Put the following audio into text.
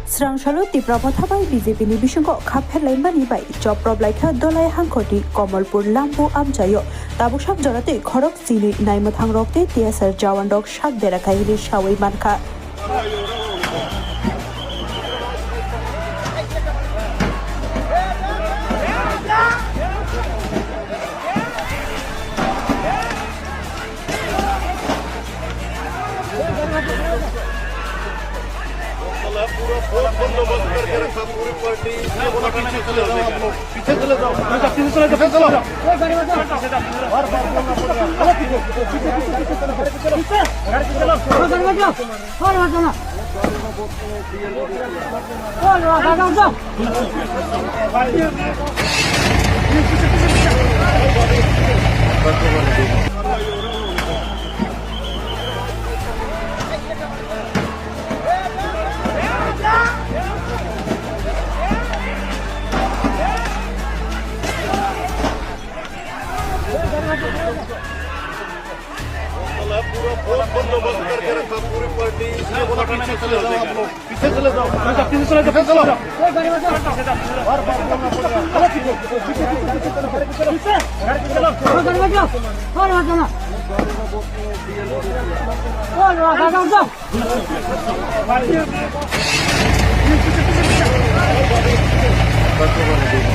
Srangshalo Tiprapathabai BJP ni bisungko khaphelai mani bai chiproplaikha Dhalai hangkhorni kamalpur lambu amchaio tabuksak jorate khorok chini naimathang rokte TSR jawandok sakderakha hiri shawai mankha पूरा बंदोबस्त करके रखा पूरी party पीछे चले जाओ पीछे चले जाओ चलो बार बार बोलना पूरा बंदोबस्त करके रखा पूरी पार्टी पीछे चले जाओ पीछे चले जाओ चलो बार बार बोलना